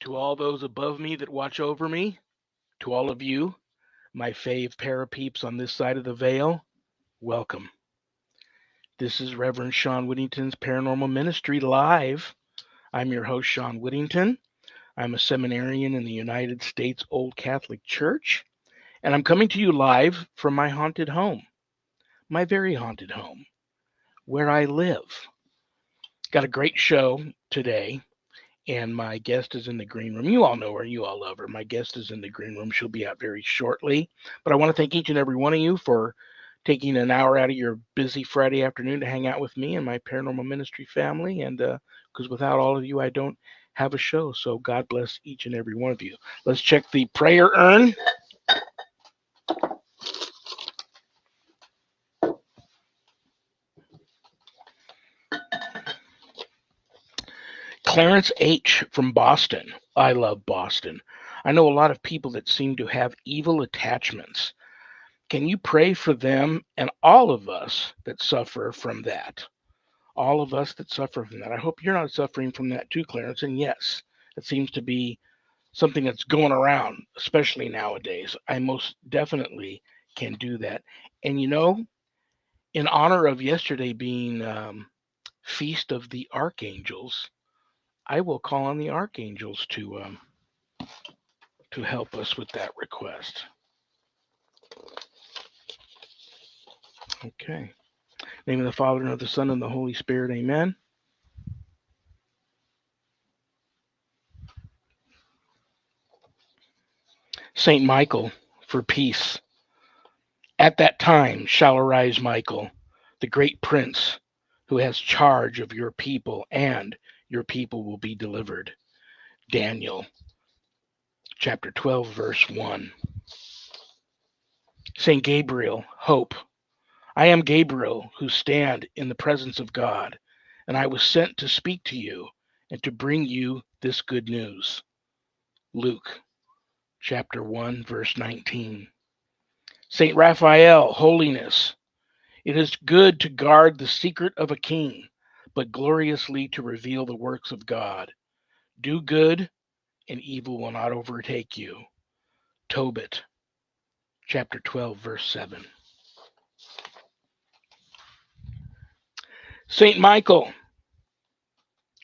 To all those above me that watch over me, to all of you, my fave parapeeps on this side of the veil, welcome. This is Reverend Sean Whittington's Paranormal Ministry Live. I'm your host, Sean Whittington. I'm a seminarian in the United States Old Catholic Church, and I'm coming to you live from my haunted home, my very haunted home, where I live. Got a great show today. And my guest is in the green room. You all know her. You all love her. My guest is in the green room. She'll be out very shortly. But I want to thank each and every one of you for taking an hour out of your busy Friday afternoon to hang out with me and my paranormal ministry family. And because without all of you, I don't have a show. So God bless each and every one of you. Let's check the prayer urn. Clarence H. from Boston. I love Boston. I know a lot of people that seem to have evil attachments. Can you pray for them and all of us that suffer from that? All of us that suffer from that. I hope you're not suffering from that too, Clarence. And yes, it seems to be something that's going around, especially nowadays. I most definitely can do that. And in honor of yesterday being Feast of the Archangels, I will call on the archangels to help us with that request. Okay. Name of the Father, and of the Son, and the Holy Spirit. Amen. Saint Michael, for peace. At that time shall arise Michael, the great prince, who has charge of your people, and your people will be delivered. Daniel, chapter 12, verse 1. Saint Gabriel, hope. I am Gabriel, who stand in the presence of God, and I was sent to speak to you and to bring you this good news. Luke, chapter 1, verse 19. Saint Raphael, holiness. It is good to guard the secret of a king, but gloriously to reveal the works of God. Do good, and evil will not overtake you. Tobit, chapter 12, verse 7. Saint Michael,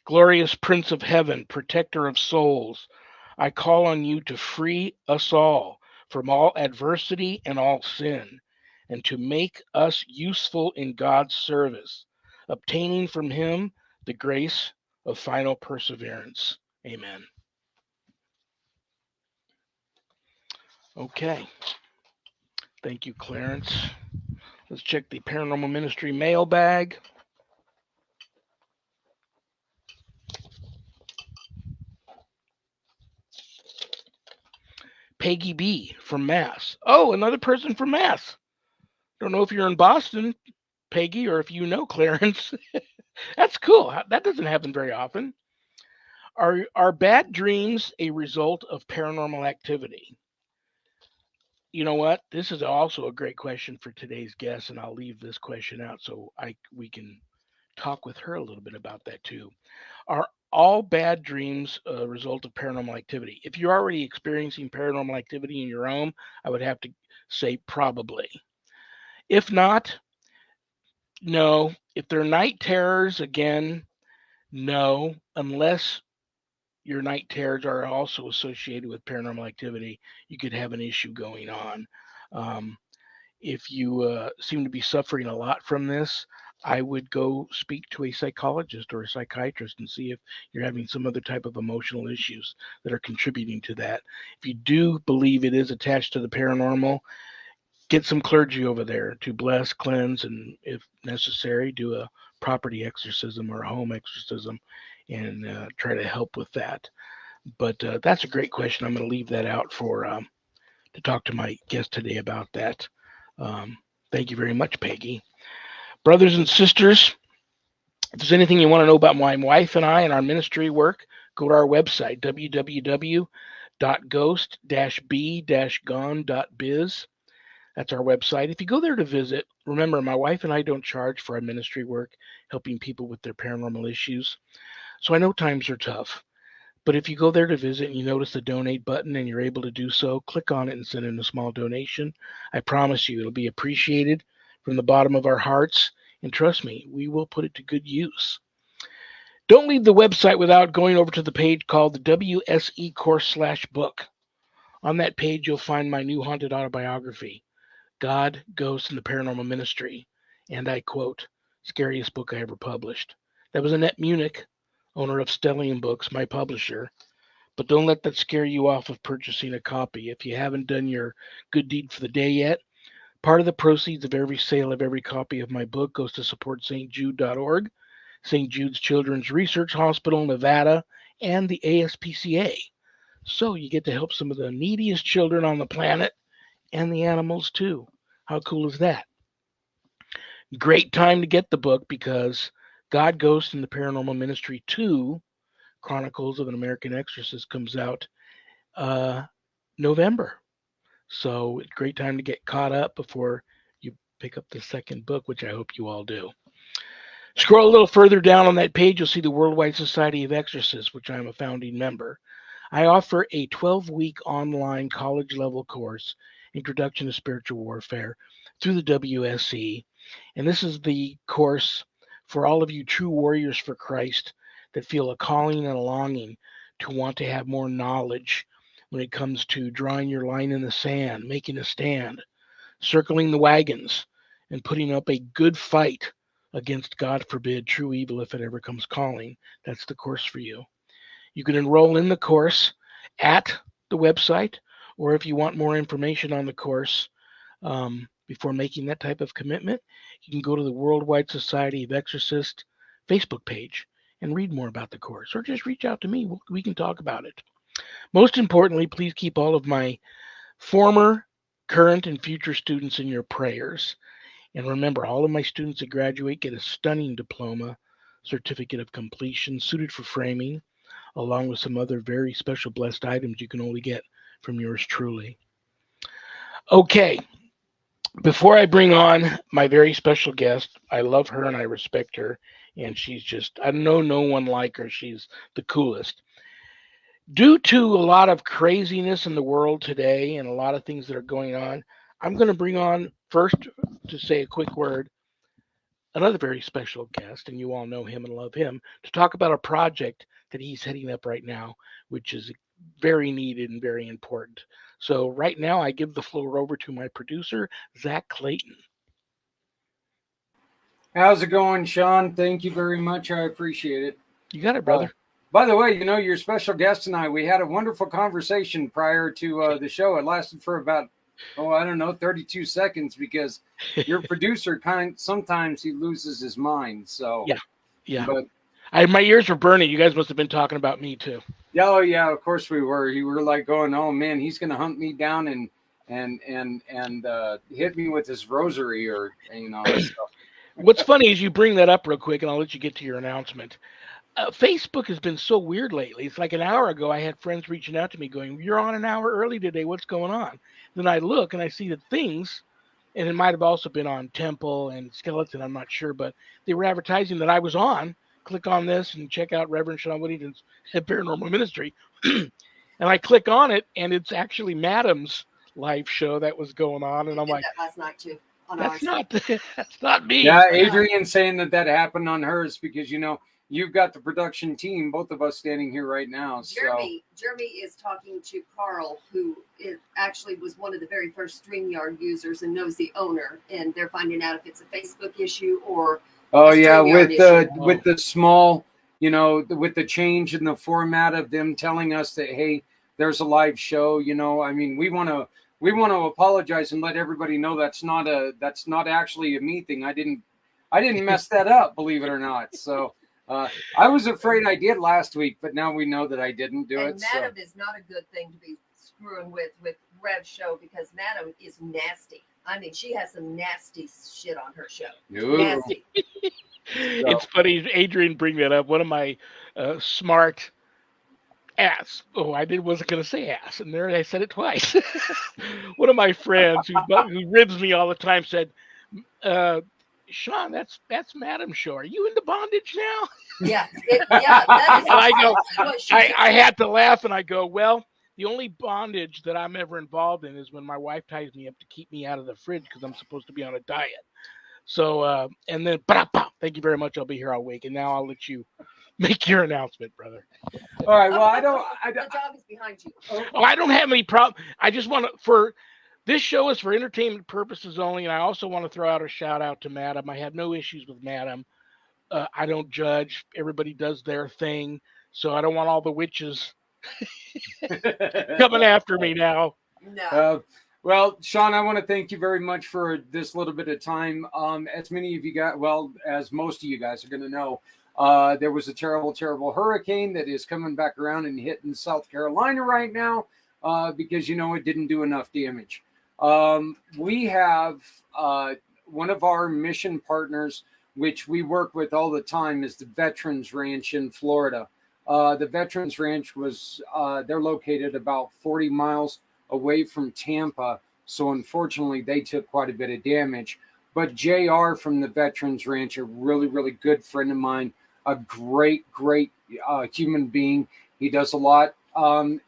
glorious Prince of Heaven, protector of souls, I call on you to free us all from all adversity and all sin, and to make us useful in God's service, obtaining from him the grace of final perseverance. Amen. Okay. Thank you, Clarence. Let's check the Paranormal Ministry mailbag. Peggy B. from Mass. Oh, another person from Mass. Don't know if you're in Boston, Peggy, or if you know Clarence. That's cool. That doesn't happen very often. Are bad dreams a result of paranormal activity? You know what? This is also a great question for today's guest, and I'll leave this question out so we can talk with her a little bit about that too. Are all bad dreams a result of paranormal activity? If you're already experiencing paranormal activity in your home, I would have to say probably. If not, no. If they're night terrors, again, no, unless your night terrors are also associated with paranormal activity, you could have an issue going on. Um, if you seem to be suffering a lot from this, I would go speak to a psychologist or a psychiatrist and see if you're having some other type of emotional issues that are contributing to that. If you do believe it is attached to the paranormal, get some clergy over there to bless, cleanse, and if necessary, do a property exorcism or a home exorcism and try to help with that. But that's a great question. I'm going to leave that out for to talk to my guest today about that. Um, Thank you very much, Peggy. Brothers and sisters, if there's anything you want to know about my wife and I and our ministry work, go to our website, www.ghost-b-gone.biz. That's our website. If you go there to visit, remember, my wife and I don't charge for our ministry work, helping people with their paranormal issues. So I know times are tough, But if you go there to visit and you notice the donate button and you're able to do so, click on it and send in a small donation. I promise you it'll be appreciated from the bottom of our hearts. And trust me, we will put it to good use. Don't leave the website without going over to the page called the WSE course/book. On that page, you'll find my new haunted autobiography, God, Ghosts, and the Paranormal Ministry. And I quote, scariest book I ever published. That was Annette Munich, owner of Stellium Books, my publisher. But don't let that scare you off of purchasing a copy. If you haven't done your good deed for the day yet, part of the proceeds of every sale of every copy of my book goes to support stjude.org, St. Jude's Children's Research Hospital, Nevada, and the ASPCA. So you get to help some of the neediest children on the planet and the animals too. How cool is that? Great time to get the book because God, Ghost, and the Paranormal Ministry 2, Chronicles of an American Exorcist, comes out November. So it's a great time to get caught up before you pick up the second book, which I hope you all do. Scroll a little further down on that page, you'll see the Worldwide Society of Exorcists, which I'm a founding member. I offer a 12-week online college-level course, Introduction to Spiritual Warfare, through the WSE. And this is the course for all of you true warriors for Christ that feel a calling and a longing to want to have more knowledge when it comes to drawing your line in the sand, making a stand, circling the wagons, and putting up a good fight against, God forbid, true evil if it ever comes calling. That's the course for you. You can enroll in the course at the website, or if you want more information on the course before making that type of commitment, you can go to the Worldwide Society of Exorcists Facebook page and read more about the course, or just reach out to me. We can talk about it. Most importantly, please keep all of my former, current, and future students in your prayers. And remember, all of my students that graduate get a stunning diploma, certificate of completion, suited for framing, along with some other very special blessed items you can only get from yours truly. Okay, before I bring on my very special guest, I love her and I respect her, and she's just, I know no one like her. She's the coolest. Due to a lot of craziness in the world today and a lot of things that are going on, I'm going to bring on first to say a quick word another very special guest, and you all know him and love him, to talk about a project that he's heading up right now, which is very needed and very important. So right now, I give the floor over to my producer, Zach Clayton. How's it going, Sean? Thank you very much. I appreciate it. You got it, brother. By the way, your special guest and I, we had a wonderful conversation prior to the show. It lasted for about, 32 seconds because your producer sometimes he loses his mind. So yeah. But my ears were burning. You guys must have been talking about me too. Yeah, oh yeah, of course we were. You were like going, oh man, he's gonna hunt me down and hit me with his rosary or stuff. What's funny is you bring that up real quick, and I'll let you get to your announcement. Facebook has been so weird lately. It's like an hour ago, I had friends reaching out to me going, "You're on an hour early today. What's going on?" Then I look and I see that things, and it might have also been on Temple and Skeleton, I'm not sure, but they were advertising that I was on. Click on this and check out Reverend Sean Whittington's Paranormal Ministry. And I click on it, and it's actually Madam's live show that was going on. And I'm like, that last night too. That's not me. Yeah, Adrian saying that happened on hers because you've got the production team, both of us standing here right now. Jeremy is talking to Carl, who actually was one of the very first StreamYard users and knows the owner, and they're finding out if it's a Facebook issue or with the small, with the change in the format of them telling us that, hey, there's a live show. I mean, we want to apologize and let everybody know that's not actually a me thing. I didn't mess that up, believe it or not. So I was afraid I did last week, but now we know that I didn't do it. Madam is not a good thing to be screwing with Rev's show because Madam is nasty. I mean, she has some nasty shit on her show. Nasty. It's funny, Adrian bring that up. One of my smart ass. Oh, wasn't going to say ass, and there I said it twice. One of my friends who ribs me all the time said, Sean, that's Madam's show. Are you into bondage now? Yeah, that is And I go, exactly what she I had to laugh, and I go, well, the only bondage that I'm ever involved in is when my wife ties me up to keep me out of the fridge because I'm supposed to be on a diet. So, and then, thank you very much. I'll be here all week. And now I'll let you make your announcement, brother. All right. Well, the dog is behind you. Oh, I don't have any problem. I just want to, this show is for entertainment purposes only. And I also want to throw out a shout out to Madam. I have no issues with Madam. I don't judge. Everybody does their thing. So I don't want all the witches coming after me now. No. Well, Sean, I want to thank you very much for this little bit of time. As many of you guys, well, as most of you guys are going to know, there was a terrible, terrible hurricane that is coming back around and hitting South Carolina right now because, it didn't do enough damage. We have one of our mission partners, which we work with all the time, is the Veterans Ranch in Florida. The Veterans Ranch they're located about 40 miles away from Tampa. So unfortunately, they took quite a bit of damage. But JR from the Veterans Ranch, a really, really good friend of mine, a great, great human being. He does a lot.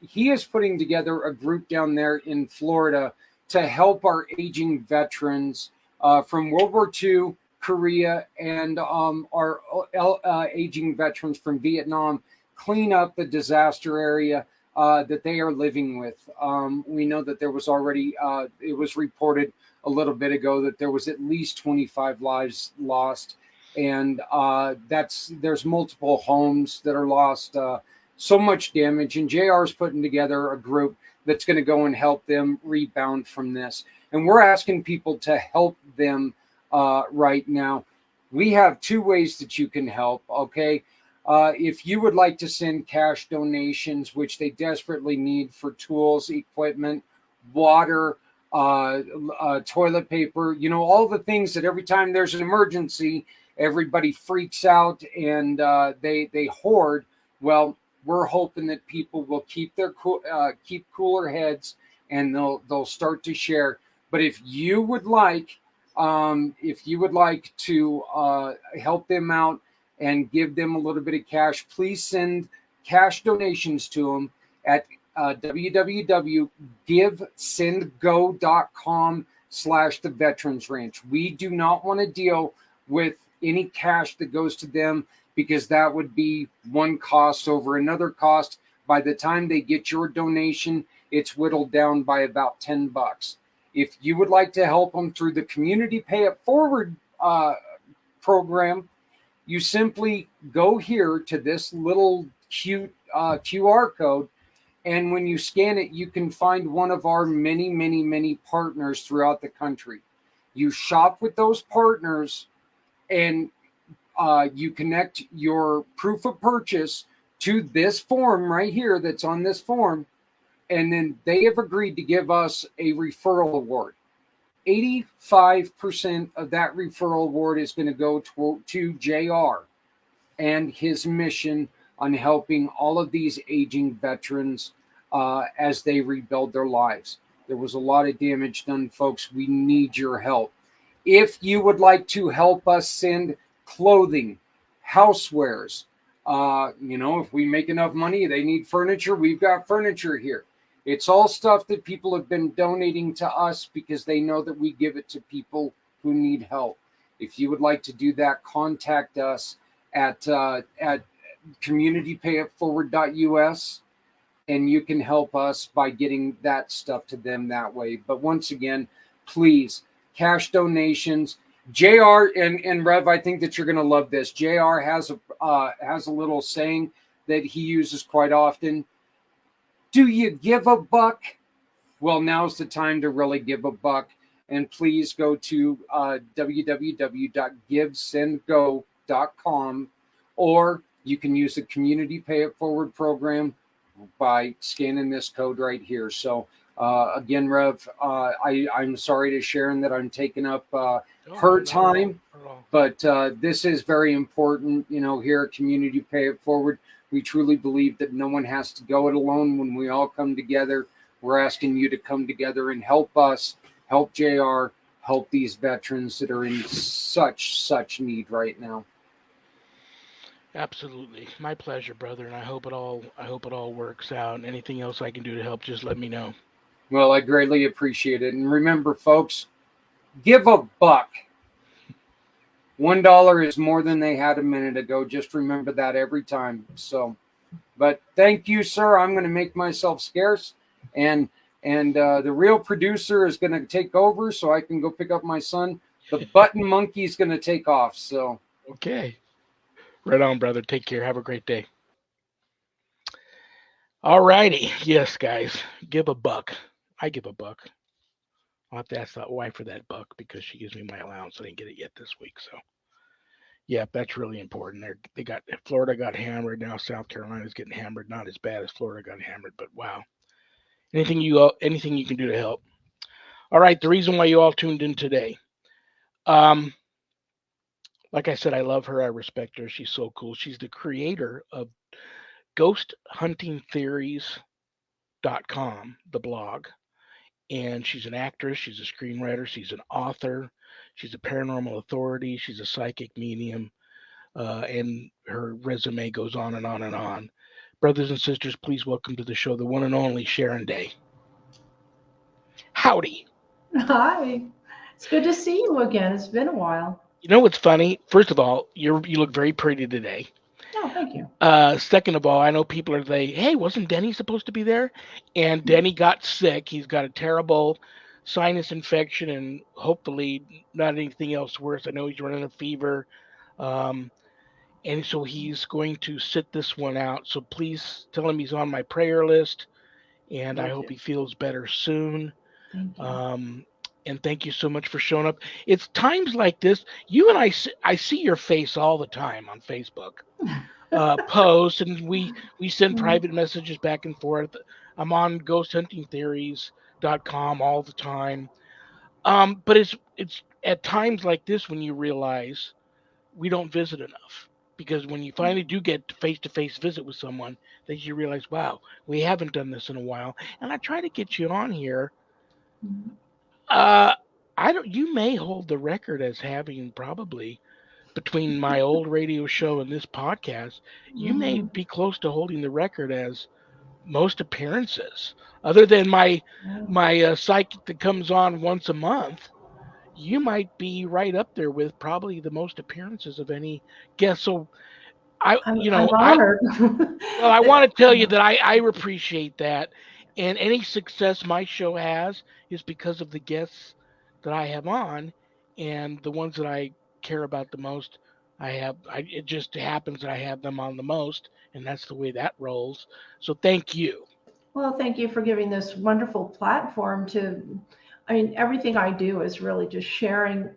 He is putting together a group down there in Florida to help our aging veterans from World War II, Korea, and our aging veterans from Vietnam clean up the disaster area that they are living with. We know that there was already, it was reported a little bit ago that there was at least 25 lives lost. And there's multiple homes that are lost, so much damage. And JR is putting together a group that's going to go and help them rebound from this. And we're asking people to help them right now. We have two ways that you can help, okay? If you would like to send cash donations, which they desperately need for tools, equipment, water, toilet paper, all the things that every time there's an emergency, everybody freaks out and they hoard. Well, we're hoping that people will keep keep cooler heads and they'll start to share. But if you would like to help them out and give them a little bit of cash, please send cash donations to them at www.givesendgo.com/the Veterans Ranch. We do not want to deal with any cash that goes to them because that would be one cost over another cost. By the time they get your donation, it's whittled down by about $10. If you would like to help them through the Community Pay It Forward program, you simply go here to this little cute QR code, and when you scan it, you can find one of our many, many, many partners throughout the country. You shop with those partners, and you connect your proof of purchase to this form right here that's on this form, and then they have agreed to give us a referral award. 85% of that referral award is going to go to JR and his mission on helping all of these aging veterans as they rebuild their lives. There was a lot of damage done, folks. We need your help. If you would like to help us send clothing, housewares, if we make enough money, they need furniture, we've got furniture here. It's all stuff that people have been donating to us because they know that we give it to people who need help. If you would like to do that, contact us at communitypayitforward.us, and you can help us by getting that stuff to them that way. But once again, please, cash donations. JR and Rev, I think that you're going to love this. JR has a little saying that he uses quite often. Do you give a buck? Well, now's the time to really give a buck. And please go to www.givesendgo.com, or you can use the Community Pay It Forward program by scanning this code right here. So again, Rev, I'm sorry to Sharon that I'm taking up her time, but this is very important. Here at Community Pay It Forward, we truly believe that no one has to go it alone. When we all come together, we're asking you to come together and help us, help JR, help these veterans that are in such need right now. Absolutely. My pleasure, brother, and I hope it all works out. And anything else I can do to help, just let me know. Well, I greatly appreciate it. And remember, folks, give a buck. $1 is more than they had a minute ago. Just remember that every time. So, but thank you, sir. I'm going to make myself scarce, and the real producer is going to take over, so I can go pick up my son. The button monkey is going to take off. So, okay, right on, brother. Take care. Have a great day. All righty. Yes, guys, give a buck. I give a buck. I'll have to ask that wife for that buck because she gives me my allowance. I didn't get it yet this week, so yeah, that's really important. They got Florida got hammered now. South Carolina's getting hammered. Not as bad as Florida got hammered, but wow. Anything you can do to help. All right, the reason why you all tuned in today. Um, like I said, I love her. I respect her. She's so cool. She's the creator of ghosthuntingtheories.com, the blog. And she's an actress, she's a screenwriter, she's an author, she's a paranormal authority, she's a psychic medium, and her resume goes on and on and on. Brothers and sisters, please welcome to the show the one and only Sharon Day. Howdy. Hi. It's good to see you again. It's been a while. You know what's funny? First of all, you look very pretty today. Oh, thank you. Second of all, I know people are like, hey, wasn't Denny supposed to be there? And Denny got sick. He's got a terrible sinus infection and hopefully not anything else worse. I know he's running a fever. Um, and so he's going to sit this one out. So please tell him he's on my prayer list. And I hope he feels better soon. Thank you. And thank you so much for showing up. It's times like this. You and I see your face all the time on Facebook. Posts, and we send private messages back and forth. I'm on ghosthuntingtheories.com all the time. But it's at times like this when you realize we don't visit enough. Because when you finally do get face-to-face visit with someone, then you realize, wow, we haven't done this in a while. And I try to get you on here. I don't. You may hold the record as having probably between my old radio show and this podcast, you may be close to holding the record as most appearances. Other than my psychic that comes on once a month, you might be right up there with probably the most appearances of any guest. So I'm honored. well, I want to tell you that I appreciate that, and any success my show has is because of the guests that I have on, and the ones that I care about the most. It just happens that I have them on the most, and that's the way that rolls. So thank you. Well, thank you for giving this wonderful platform everything I do is really just sharing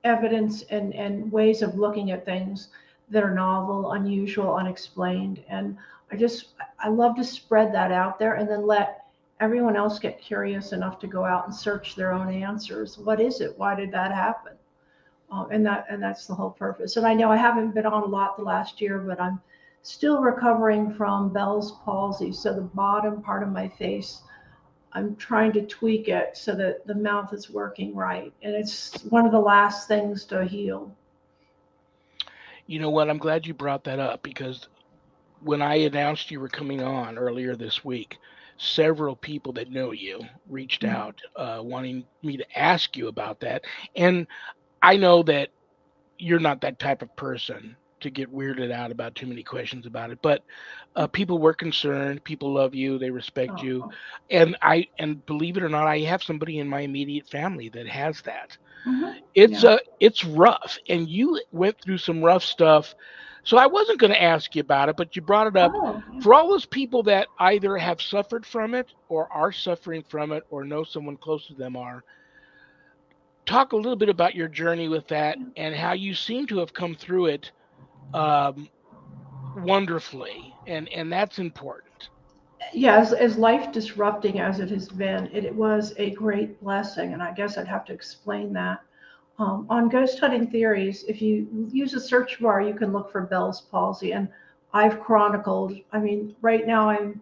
evidence and ways of looking at things that are novel, unusual, unexplained. And I love to spread that out there and then let everyone else get curious enough to go out and search their own answers. What is it? Why did that happen? And that's the whole purpose. And I know I haven't been on a lot the last year, but I'm still recovering from Bell's palsy. So the bottom part of my face, I'm trying to tweak it so that the mouth is working right. And it's one of the last things to heal. You know what? I'm glad you brought that up because when I announced you were coming on earlier this week, several people that know you reached out wanting me to ask you about that. And I know that you're not that type of person to get weirded out about too many questions about it, but people were concerned. People love you, they respect you, and believe it or not, I have somebody in my immediate family that has that. It's rough, and you went through some rough stuff. So I wasn't going to ask you about it, but you brought it up. For all those people that either have suffered from it or are suffering from it or know someone close to them are, talk a little bit about your journey with that and how you seem to have come through it wonderfully, and that's important. Yeah, as life disrupting as it has been, it was a great blessing, and I guess I'd have to explain that. On Ghost Hunting Theories, if you use a search bar, you can look for Bell's palsy, and I've chronicled. Right now I'm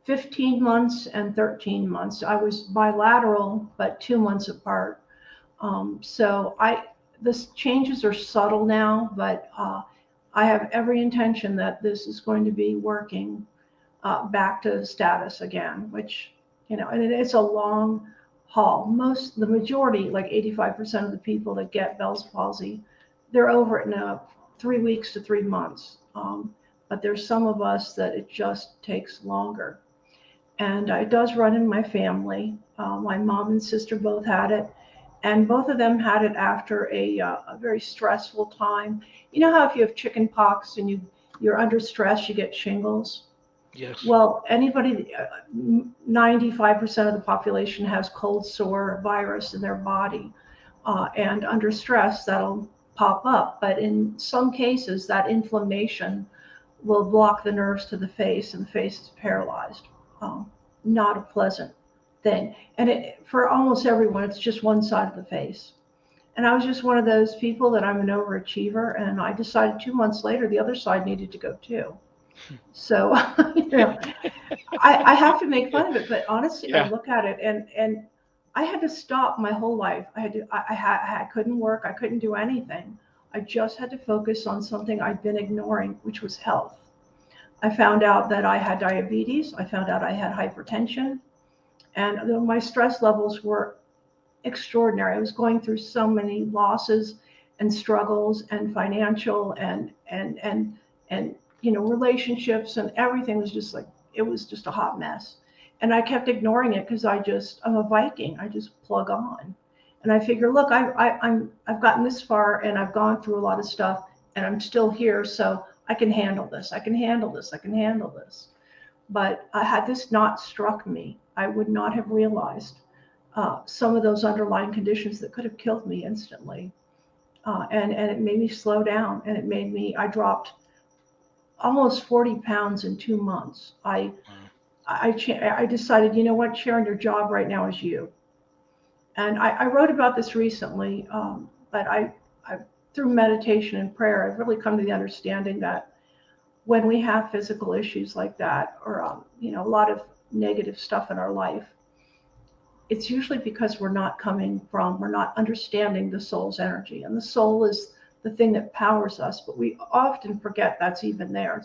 15 months and 13 months. I was bilateral, but 2 months apart. So the changes are subtle now, but I have every intention that this is going to be working back to status again, which, and it's a long haul. The majority, like 85% of the people that get Bell's palsy, they're over it in 3 weeks to 3 months. But there's some of us that it just takes longer. And it does run in my family. My mom and sister both had it. And both of them had it after a very stressful time. You know how if you have chicken pox and you're under stress, you get shingles? Yes. Well, 95% of the population has cold sore virus in their body. And under stress, that'll pop up. But in some cases, that inflammation will block the nerves to the face, and the face is paralyzed. Not a pleasant thing. And for almost everyone, it's just one side of the face. And I was just one of those people that I'm an overachiever, and I decided 2 months later the other side needed to go too. So, I have to make fun of it, but honestly, Yeah. I look at it and I had to stop my whole life. I couldn't work. I couldn't do anything. I just had to focus on something I'd been ignoring, which was health. I found out that I had diabetes. I found out I had hypertension, and my stress levels were extraordinary. I was going through so many losses and struggles and financial and relationships, and everything was just like, it was just a hot mess. And I kept ignoring it because I'm a Viking. I just plug on. And I figure, look, I've gotten this far and I've gone through a lot of stuff and I'm still here. So I can handle this. I can handle this. I can handle this. But had this not struck me, I would not have realized some of those underlying conditions that could have killed me instantly. And it made me slow down, and I dropped almost 40 pounds in 2 months. I decided, you know what, Sharon, your job right now is you. And I wrote about this recently, but I through meditation and prayer, I've really come to the understanding that when we have physical issues like that, or a lot of negative stuff in our life, it's usually because we're not understanding the soul's energy. And the soul is the thing that powers us, but we often forget that's even there.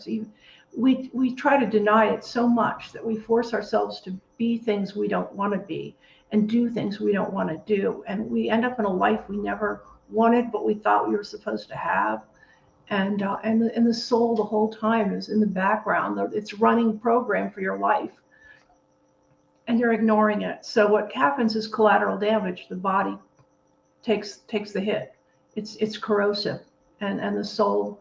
We try to deny it so much that we force ourselves to be things we don't want to be and do things we don't want to do. And we end up in a life we never wanted, but we thought we were supposed to have. And the soul the whole time is in the background. It's running program for your life, and you're ignoring it. So what happens is collateral damage. The body takes the hit. It's corrosive, and the soul,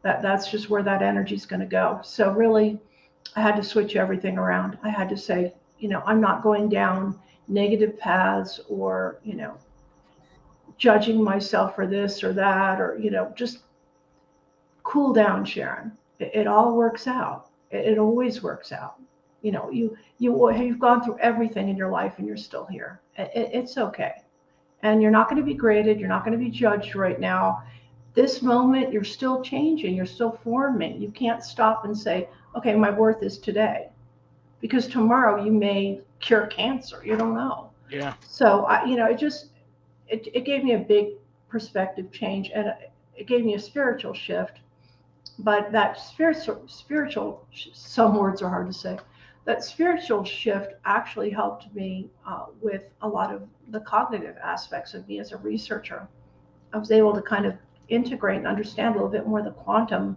that's just where that energy is going to go. So really, I had to switch everything around. I had to say, I'm not going down negative paths, or judging myself for this or that, or just cool down, Sharon. It all works out. It always works out. You've gone through everything in your life and you're still here. It's okay. And you're not going to be graded. You're not going to be judged right now. This moment, you're still changing. You're still forming. You can't stop and say, okay, my worth is today. Because tomorrow you may cure cancer. You don't know. Yeah. So, it gave me a big perspective change, and it gave me a spiritual shift. But that spiritual, some words are hard to say, that spiritual shift actually helped me with a lot of the cognitive aspects of me as a researcher. I was able to kind of integrate and understand a little bit more the quantum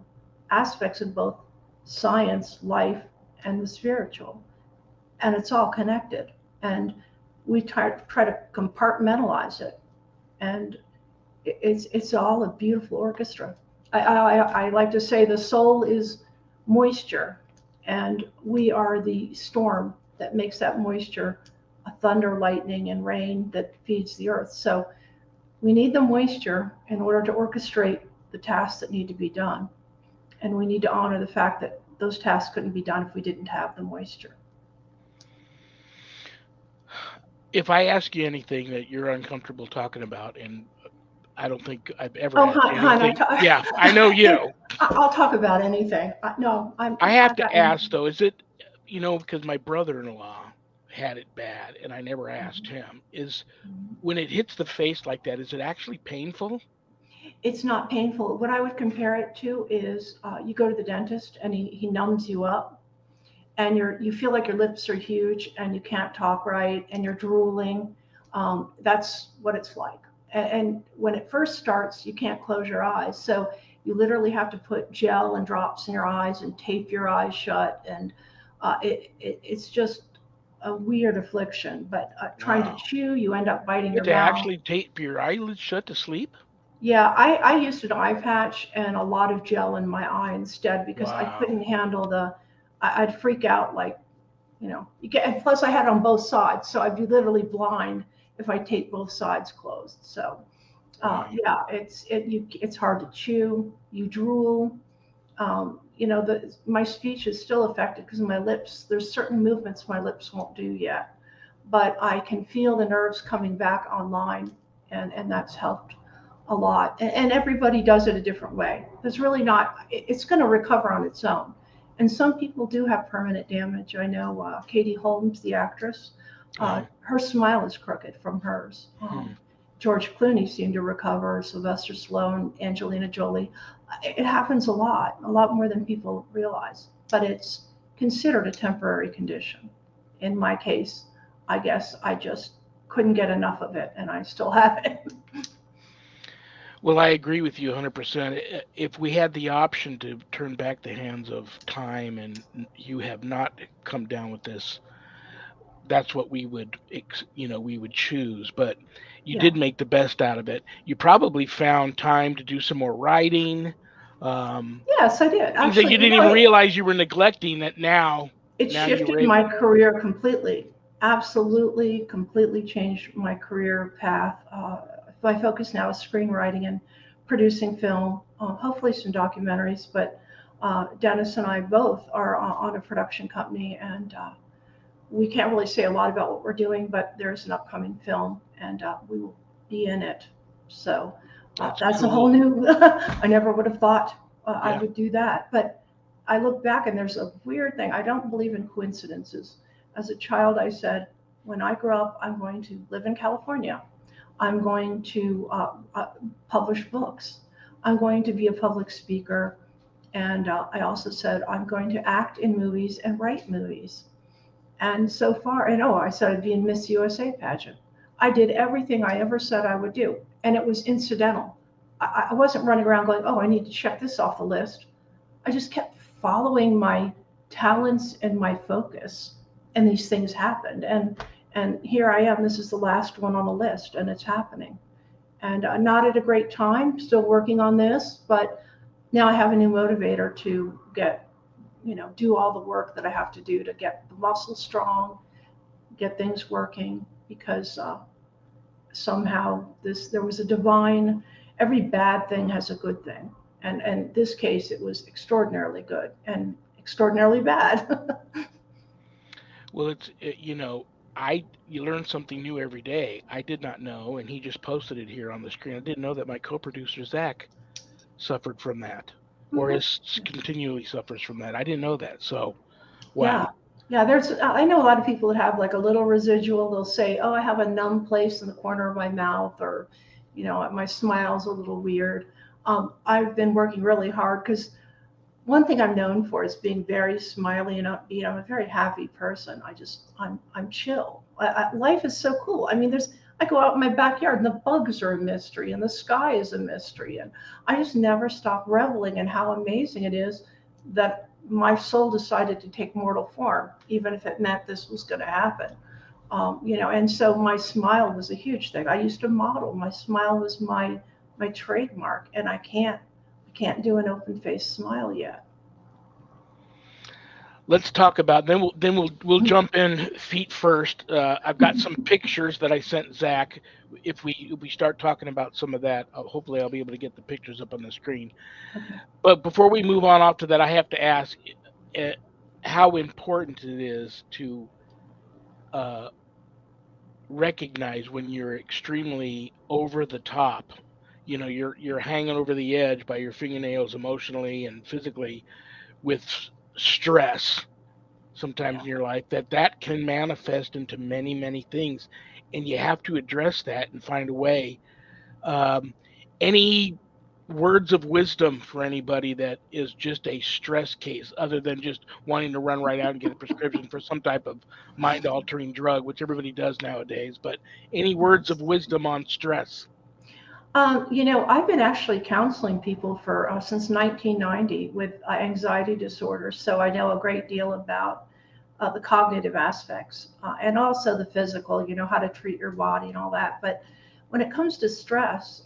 aspects of both science, life, and the spiritual. And it's all connected. And we try to compartmentalize it. And it's all a beautiful orchestra. I like to say the soul is moisture, and we are the storm that makes that moisture a thunder, lightning, and rain that feeds the earth. So we need the moisture in order to orchestrate the tasks that need to be done. And we need to honor the fact that those tasks couldn't be done if we didn't have the moisture. If I ask you anything that you're uncomfortable talking about, and I don't think I've ever Oh, asked hon, anything. Yeah, I know you. I'll talk about anything. I have to ask though, is it, because my brother-in-law had it bad, and I never asked him, is Mhm. when it hits the face like that, is it actually painful? It's not painful. What I would compare it to is you go to the dentist and he numbs you up, and you feel like your lips are huge and you can't talk right and you're drooling. That's what it's like. And when it first starts, you can't close your eyes. So you literally have to put gel and drops in your eyes and tape your eyes shut. And it's just a weird affliction. But trying to Wow. chew, you end up biting You your had to mouth. actually tape your eyelids shut to sleep? Yeah, I used an eye patch and a lot of gel in my eye instead because I Wow. couldn't handle I'd freak out like, you get, and plus I had it on both sides, so I'd be literally blind if I taped both sides closed. So, Wow. yeah, it's hard to chew, you drool. My speech is still affected because my lips, there's certain movements my lips won't do yet, but I can feel the nerves coming back online, and that's helped a lot. And everybody does it a different way. There's really not, it's going to recover on its own. And some people do have permanent damage. I know Katie Holmes, the actress, Uh-huh. her smile is crooked from hers. Hmm. George Clooney seemed to recover, Sylvester Stallone, Angelina Jolie. It happens a lot more than people realize, but it's considered a temporary condition. In my case, I guess I just couldn't get enough of it, and I still have it. Well, I agree with you 100%. If we had the option to turn back the hands of time and you have not come down with this, that's what we would, we would choose. But you Yeah. did make the best out of it. You probably found time to do some more writing, um, Yes, I did. things that Actually, you didn't even realize you were neglecting that now. it Now you were shifted able. my career completely. Absolutely, completely changed my career path. My focus now is screenwriting and producing film, hopefully some documentaries. But Dennis and I both are on a production company, and we can't really say a lot about what we're doing, but there's an upcoming film, and we will be in it. So That's that's a whole cool. new. I never would have thought I Yeah. would do that, but I look back and there's a weird thing. I don't believe in coincidences. As a child, I said, when I grow up, I'm going to live in California. I'm going to publish books. I'm going to be a public speaker. And I also said, I'm going to act in movies and write movies. And so far, and I started being Miss USA pageant. I did everything I ever said I would do, and it was incidental. I wasn't running around going, I need to check this off the list. I just kept following my talents and my focus, and these things happened. And here I am. This is the last one on the list, and it's happening. And not at a great time. Still working on this, but now I have a new motivator to get do all the work that I have to do to get the muscles strong, get things working, because somehow there was a divine, every bad thing has a good thing. And in this case, it was extraordinarily good and extraordinarily bad. Well, you learn something new every day. I did not know, and he just posted it here on the screen. I didn't know that my co-producer Zach suffered from that, or Mhm. is continually suffers from that. I didn't know that. So, wow. Yeah. Yeah, I know a lot of people that have like a little residual. They'll say, I have a numb place in the corner of my mouth, or, my smile's a little weird. I've been working really hard because one thing I'm known for is being very smiley and upbeat. I'm a very happy person. I'm chill. Life is so cool. I mean, I go out in my backyard and the bugs are a mystery and the sky is a mystery. And I just never stop reveling in how amazing it is that my soul decided to take mortal form, even if it meant this was going to happen. And so my smile was a huge thing. I used to model. My smile was my trademark, and I can't do an open faced smile yet. Let's talk about we'll jump in feet first. I've got some pictures that I sent Zach. If we start talking about some of that, hopefully I'll be able to get the pictures up on the screen. Okay. But before we move on off to that, I have to ask uh, how important it is to uh, recognize when you're extremely over the top. You're hanging over the edge by your fingernails emotionally and physically with stress. sometimes in your life, that can manifest into many, many things. And you have to address that and find a way. Any words of wisdom for anybody that is just a stress case, other than just wanting to run right out and get a prescription for some type of mind altering drug, which everybody does nowadays? But any words of wisdom on stress? I've been actually counseling people for since 1990 with anxiety disorders, so I know a great deal about the cognitive aspects and also the physical, how to treat your body and all that. But when it comes to stress,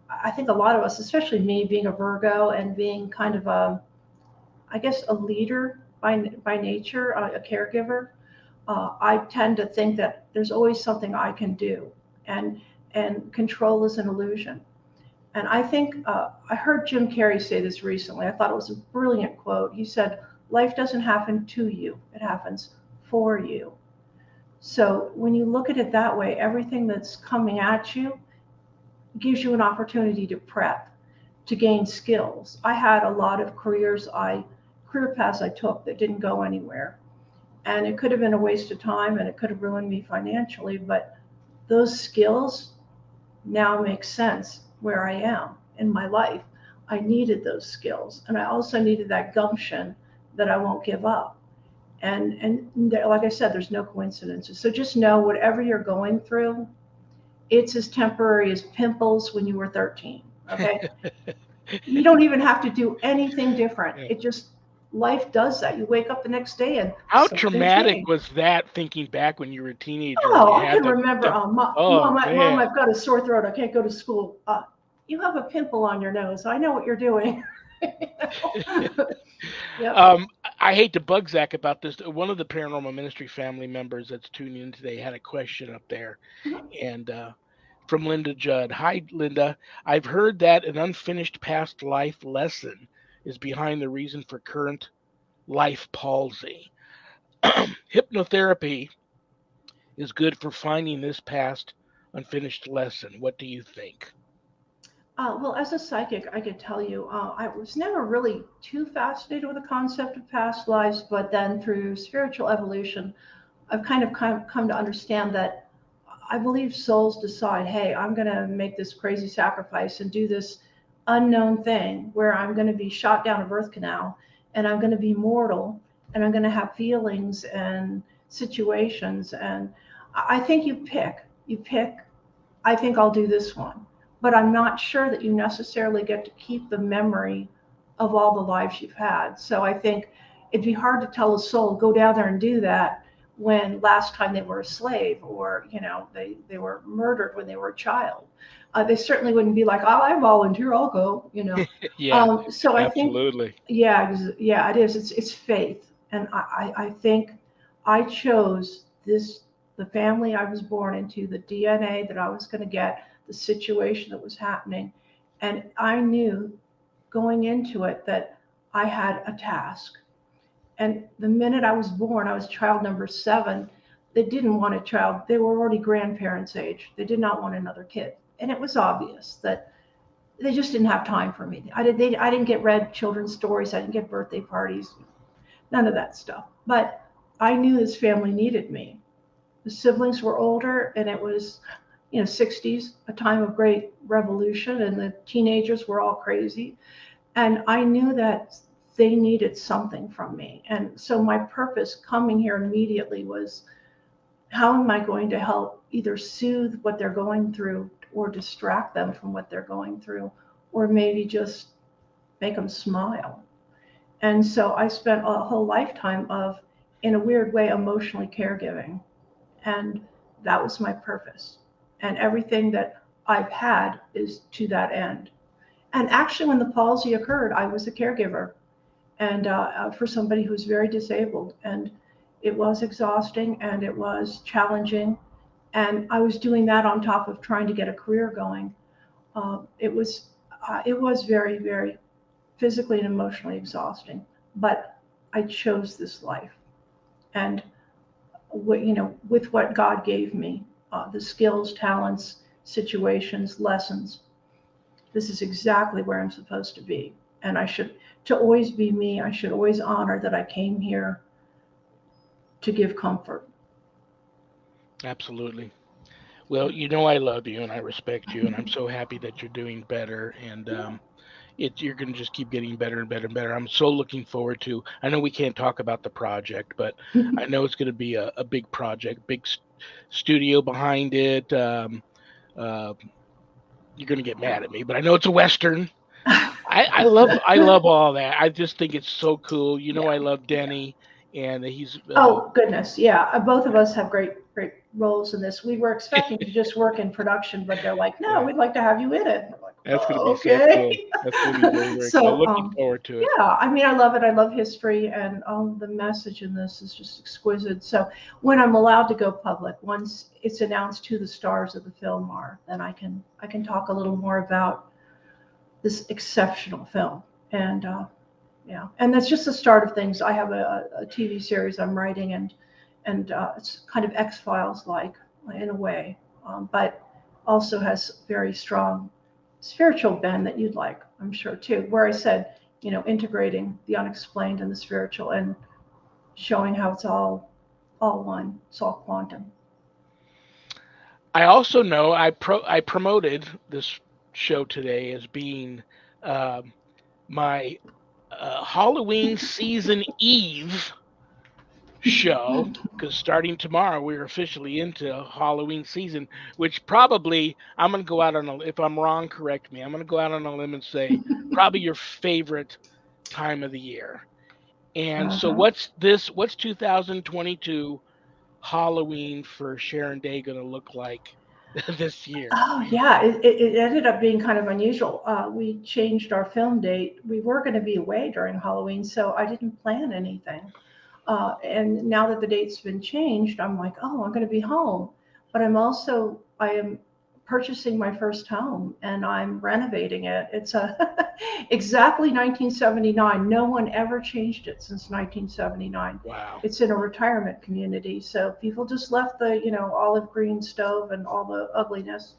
I think a lot of us, especially me being a Virgo and being kind of I guess, a leader by nature, a caregiver, I tend to think that there's always something I can do, and control is an illusion. And I think I heard Jim Carrey say this recently. I thought it was a brilliant quote. He said, "Life doesn't happen to you; it happens for you." So when you look at it that way, everything that's coming at you gives you an opportunity to prep, to gain skills. I had a lot of career paths I took that didn't go anywhere. And it could have been a waste of time and it could have ruined me financially, but those skills now make sense where I am in my life. I needed those skills, and I also needed that gumption that I won't give up. And like I said, there's no coincidences. So just know whatever you're going through, it's as temporary as pimples when you were 13. Okay. You don't even have to do anything different. Yeah. It just, life does that. You wake up the next day and How something traumatic changed. was that, thinking back when you were a teenager and Oh, you I had can remember. Mom, oh Mom, man. I've got a sore throat. I can't go to school. You have a pimple on your nose. I know what you're doing. Yep. I hate to bug Zach about this. One of the Paranormal Ministry family members that's tuning in today had a question up there, and from Linda Judd. Hi, Linda. I've heard that an unfinished past life lesson is behind the reason for current life palsy. Hypnotherapy is good for finding this past unfinished lesson. What do you think? Well, as a psychic, I could tell you, I was never really too fascinated with the concept of past lives, but then through spiritual evolution, I've kind of come to understand that I believe souls decide, hey, I'm going to make this crazy sacrifice and do this unknown thing where I'm going to be shot down a birth canal and I'm going to be mortal and I'm going to have feelings and situations. And I think you pick, I think I'll do this one. But I'm not sure that you necessarily get to keep the memory of all the lives you've had. So I think it'd be hard to tell a soul, go down there and do that when last time they were a slave or, they were murdered when they were a child. They certainly wouldn't be like, oh, I volunteer, I'll go. Yeah, So I think, absolutely. yeah, it is. It's faith. And I think I chose the family I was born into, the DNA that I was going to get, the situation that was happening. And I knew going into it that I had a task. And the minute I was born, I was child number 7. They didn't want a child. They were already grandparents' age. They did not want another kid. And it was obvious that they just didn't have time for me. I didn't get read children's stories. I didn't get birthday parties, none of that stuff. But I knew this family needed me. The siblings were older, and it was 60s, a time of great revolution, and the teenagers were all crazy. And I knew that they needed something from me. And so my purpose coming here immediately was, how am I going to help either soothe what they're going through or distract them from what they're going through, or maybe just make them smile. And so I spent a whole lifetime of, in a weird way, emotionally caregiving. And that was my purpose. And everything that I've had is to that end. And actually, when the palsy occurred, I was a caregiver, and for somebody who's very disabled. And it was exhausting and it was challenging. And I was doing that on top of trying to get a career going. It was very, very physically and emotionally exhausting. But I chose this life. And with what God gave me, the skills, talents, situations, lessons, this is exactly where I'm supposed to be. And to always be me. I should always honor that I came here to give comfort. Absolutely. Well, you know I love you and I respect you, and I'm so happy that you're doing better. And you're going to just keep getting better and better and better. I'm so looking forward to. I know we can't talk about the project, but I know it's going to be a big project, big studio behind it. Uh, you're going to get mad at me, but I know it's a western. I love all that. I just think it's so cool. You know, Yeah. I love Denny, and he's Oh goodness, yeah. Both of us have great roles in this. We were expecting to just work in production, but they're like, no, yeah. we'd like to have you in it. We're like, That's going to be oh, so cool. okay. That's going to be very, very cool. So, Looking forward to it. yeah, I mean, I love it. I love history, and the message in this is just exquisite. So, when I'm allowed to go public, once it's announced who the stars of the film are, then I can talk a little more about this exceptional film. And yeah, and that's just the start of things. I have a TV series I'm writing, and it's kind of X-Files like in a way, but also has very strong spiritual bend that you'd like, I'm sure too. Where I said, integrating the unexplained and the spiritual, and showing how it's all one. It's all quantum. I also know I promoted this show today as being um, my Halloween season eve show, because starting tomorrow we're officially into Halloween season, which probably I'm going to go out on if I'm wrong, correct me. I'm going to go out on a limb and say probably your favorite time of the year. And so Uh-huh. what's 2022 Halloween for Sharon Day going to look like this year? Oh yeah, it ended up being kind of unusual. We changed our film date. We were going to be away during Halloween, so I didn't plan anything. And now that the date's been changed, I'm like, oh, I'm going to be home. But I am purchasing my first home and I'm renovating it. It's exactly 1979. No one ever changed it since 1979. Wow. It's in a retirement community. So people just left the, olive green stove and all the ugliness.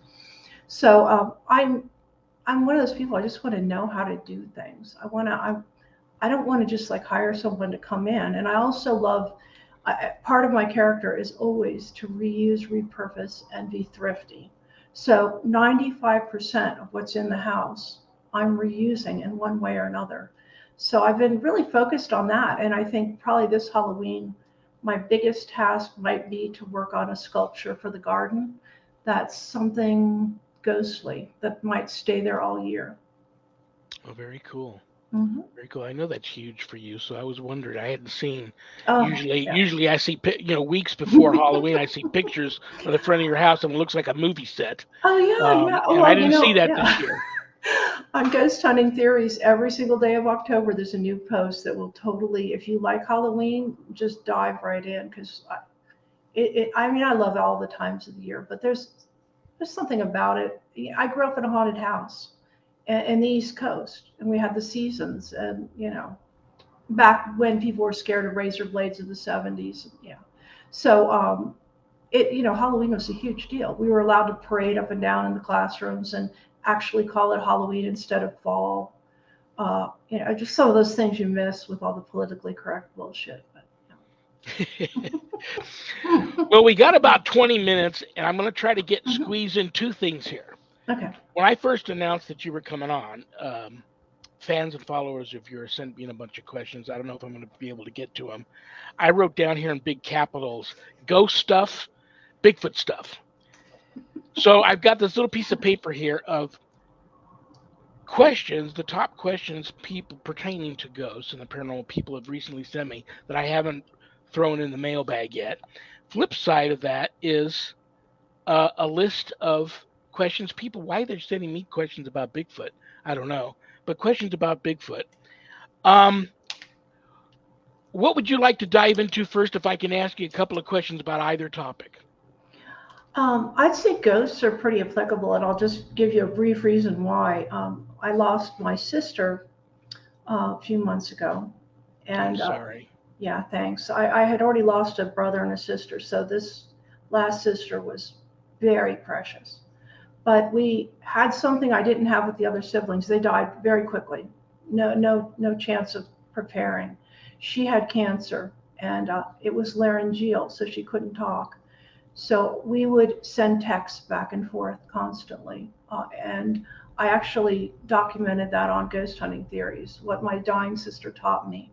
So I'm one of those people. I just want to know how to do things. I don't want to just like hire someone to come in. And I also love part of my character is always to reuse, repurpose, and be thrifty. So 95% of what's in the house, I'm reusing in one way or another. So I've been really focused on that. And I think probably this Halloween, my biggest task might be to work on a sculpture for the garden. That's something ghostly that might stay there all year. Oh, very cool. Mm-hmm. Very cool. I know that's huge for you, so I was wondering. I hadn't seen. Oh, Usually, yeah. usually I see, weeks before Halloween, I see pictures of the front of your house, and it looks like a movie set. Oh yeah, yeah. And I Well, didn't see that this yeah. year. On Ghost Hunting Theories, every single day of October, there's a new post that will totally, if you like Halloween, just dive right in because I mean, I love all the times of the year, but there's something about it. I grew up in a haunted house in the East Coast, and we had the seasons, and back when people were scared of razor blades in the 70s. Yeah. So Halloween was a huge deal. We were allowed to parade up and down in the classrooms and actually call it Halloween instead of fall. Just some of those things you miss with all the politically correct bullshit. Well, we got about 20 minutes, and I'm going to try to Mhm. squeeze in two things here. Okay. When I first announced that you were coming on, fans and followers of yours sent me in a bunch of questions. I don't know if I'm going to be able to get to them. I wrote down here in big capitals, ghost stuff, Bigfoot stuff. So I've got this little piece of paper here of questions, the top questions people pertaining to ghosts and the paranormal people have recently sent me that I haven't thrown in the mailbag yet. Flip side of that is a list of questions why they're sending me questions about Bigfoot. I don't know, but questions about Bigfoot. What would you like to dive into first if I can ask you a couple of questions about either topic? I'd say ghosts are pretty applicable, and I'll just give you a brief reason why. I lost my sister a few months ago, I'm and sorry. yeah, thanks. I had already lost a brother and a sister, so this last sister was very precious. But we had something I didn't have with the other siblings. They died very quickly. No chance of preparing. She had cancer, and it was laryngeal, so she couldn't talk. So we would send texts back and forth constantly. And I actually documented that on Ghost Hunting Theories, what my dying sister taught me.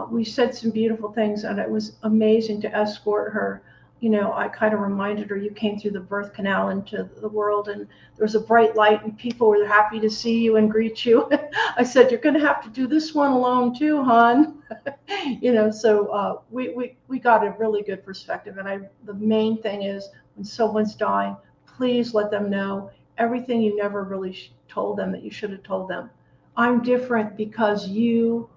We said some beautiful things, and it was amazing to escort her. You know, I kind of reminded her, you came through the birth canal into the world, and there was a bright light, and people were happy to see you and greet you. I said, you're going to have to do this one alone too, hon. You know, so we got a really good perspective. And the main thing is, when someone's dying, please let them know everything you never really told them that you should have told them. I'm different because you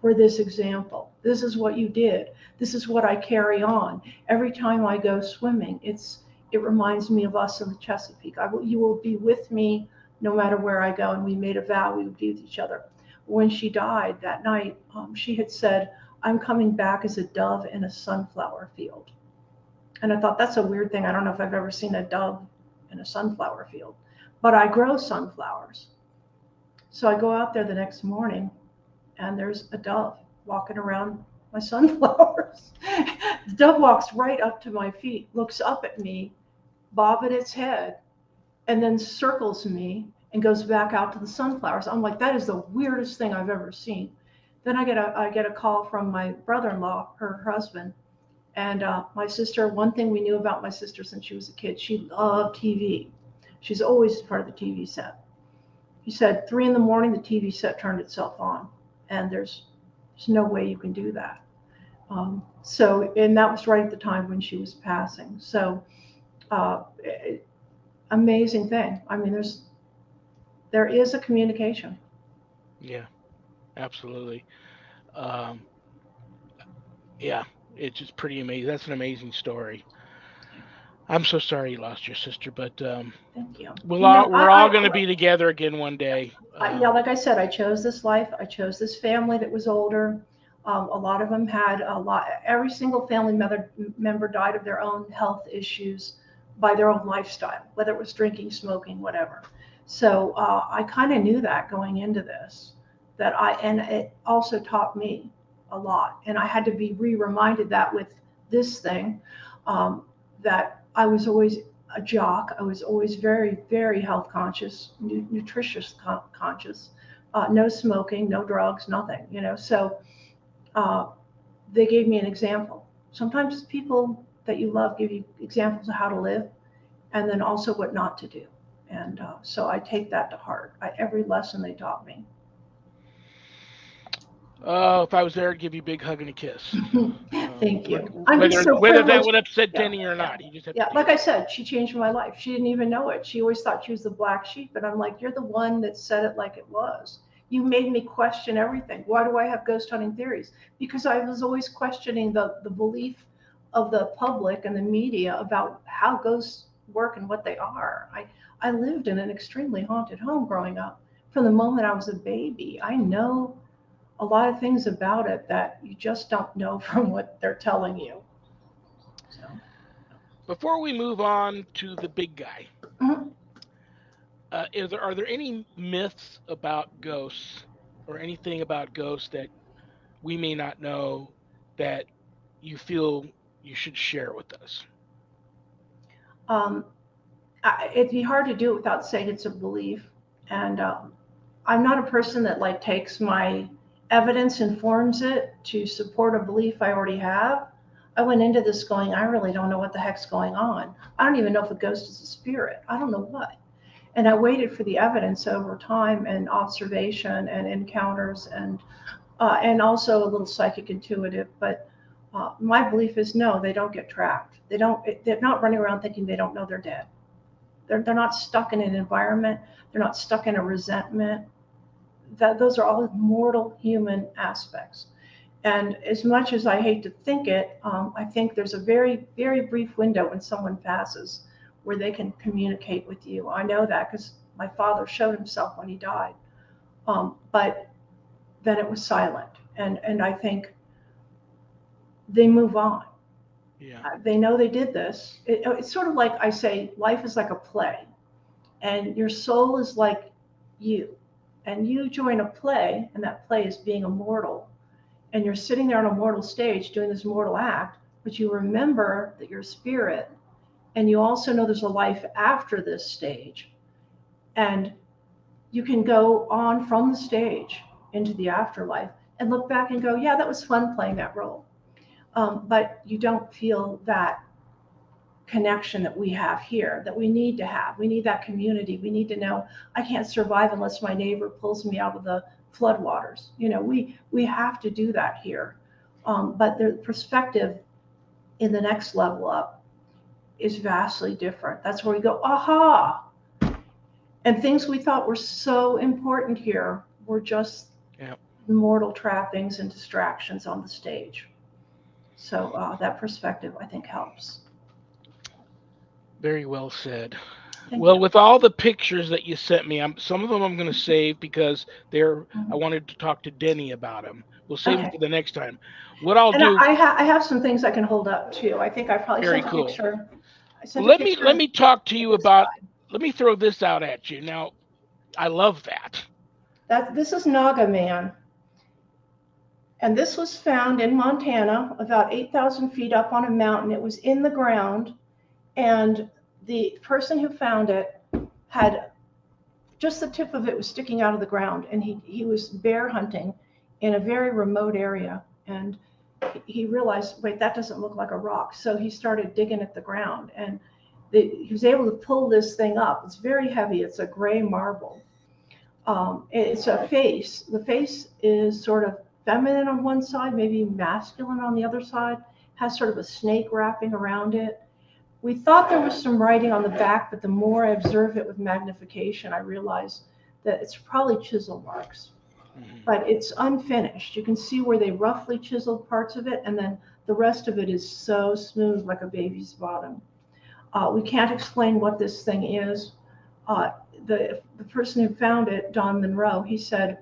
were this example. This is what you did. This is what I carry on. Every time I go swimming, it reminds me of us in the Chesapeake. You will be with me no matter where I go. And we made a vow we would be with each other. When she died that night, she had said, I'm coming back as a dove in a sunflower field. And I thought, that's a weird thing. I don't know if I've ever seen a dove in a sunflower field, but I grow sunflowers. So I go out there the next morning, and there's a dove walking around my sunflowers. The dove walks right up to my feet, looks up at me, bobbing its head, and then circles me and goes back out to the sunflowers. I'm like, that is the weirdest thing I've ever seen. Then I get a call from my brother-in-law, her husband, and my sister. One thing we knew about my sister since she was a kid, she loved TV. She's always in front of the TV set. He said 3 a.m, the TV set turned itself on, and there's no way you can do that. And that was right at the time when she was passing. So amazing thing. I mean, there is a communication. Yeah, absolutely. Yeah, it's just pretty amazing. That's an amazing story. I'm so sorry you lost your sister, but Thank you. we're all going to be together again one day. Yeah, like I said, I chose this life. I chose this family that was older. A lot of them had every single family member died of their own health issues by their own lifestyle, whether it was drinking, smoking, whatever. So I kind of knew that going into this, and it also taught me a lot. And I had to be reminded that with this thing, that I was always a jock. I was always very, very health conscious, nutritious conscious, no smoking, no drugs, nothing, you know. So they gave me an example. Sometimes people that you love give you examples of how to live, and then also what not to do. And so I take that to heart. Every lesson they taught me. Oh, if I was there, I'd give you a big hug and a kiss. Thank you. Whether that would upset Denny or not, you just have to like I said, she changed my life. She didn't even know it. She always thought she was the black sheep, and I'm like, you're the one that said it like it was. You made me question everything. Why do I have ghost hunting theories? Because I was always questioning the belief of the public and the media about how ghosts work and what they are. I lived in an extremely haunted home growing up. From the moment I was a baby, I know a lot of things about it that you just don't know from what they're telling you. So, before we move on to the big guy, mm-hmm. Are there any myths about ghosts or anything about ghosts that we may not know that you feel you should share with us? It'd be hard to do it without saying it's a belief. And I'm not a person that takes my evidence and forms it to support a belief I already have. I went into this going, I really don't know what the heck's going on. I don't even know if a ghost is a spirit. I don't know what. And I waited for the evidence over time and observation and encounters and also a little psychic intuitive. But my belief is no, they don't get trapped. They're not running around thinking they don't know they're dead. They're not stuck in an environment. They're not stuck in a resentment. Those are all mortal human aspects. And as much as I hate to think it, I think there's a very, very brief window when someone passes where they can communicate with you. I know that because my father showed himself when he died. But then it was silent. And I think they move on. Yeah. They know they did this. It's sort of like I say, life is like a play. And your soul is like you. And you join a play, and that play is being immortal. and you're sitting there on a mortal stage doing this mortal act, but you remember that you're a spirit, and you also know there's a life after this stage, and you can go on from the stage into the afterlife and look back and go, yeah, that was fun playing that role. But you don't feel that connection that we have here, that we need to have. We need that community. We need to know I can't survive unless my neighbor pulls me out of the floodwaters. You know, we have to do that here. But the perspective in the next level up is vastly different. That's where we go, aha. And things we thought were so important here were just mortal trappings and distractions on the stage. So that perspective, I think, helps. Very well said. Thank Well, you. with all the pictures that you sent me, some of them I'm going to save because I wanted to talk to Denny about them. We'll save them for the next time. What I'll do. I have some things I can hold up too. I think I probably very sent a cool. picture. Let me talk to you about. Let me throw this out at you. Now, I love that. This is Naga Man. And this was found in Montana, about 8,000 feet up on a mountain. It was in the ground. And the person who found it had just the tip of it was sticking out of the ground. And he was bear hunting in a very remote area. And he realized, wait, that doesn't look like a rock. So he started digging at the ground. And he was able to pull this thing up. It's very heavy. It's a gray marble. It's a face. The face is sort of feminine on one side, maybe masculine on the other side, has sort of a snake wrapping around it. We thought there was some writing on the back, but the more I observe it with magnification, I realize that it's probably chisel marks. But it's unfinished. You can see where they roughly chiseled parts of it, and then the rest of it is so smooth like a baby's bottom. We can't explain what this thing is. The person who found it, Don Monroe, he said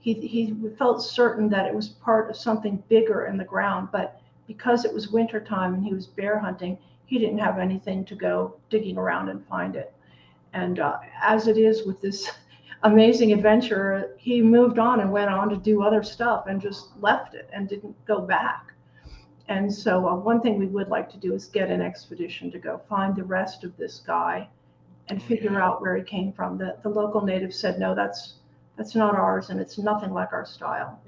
he felt certain that it was part of something bigger in the ground, but because it was wintertime and he was bear hunting, he didn't have anything to go digging around and find it. And as it is with this amazing adventurer, he moved on and went on to do other stuff and just left it and didn't go back. And so one thing we would like to do is get an expedition to go find the rest of this guy and figure out where he came from. The local natives said, no, that's not ours, and it's nothing like our style.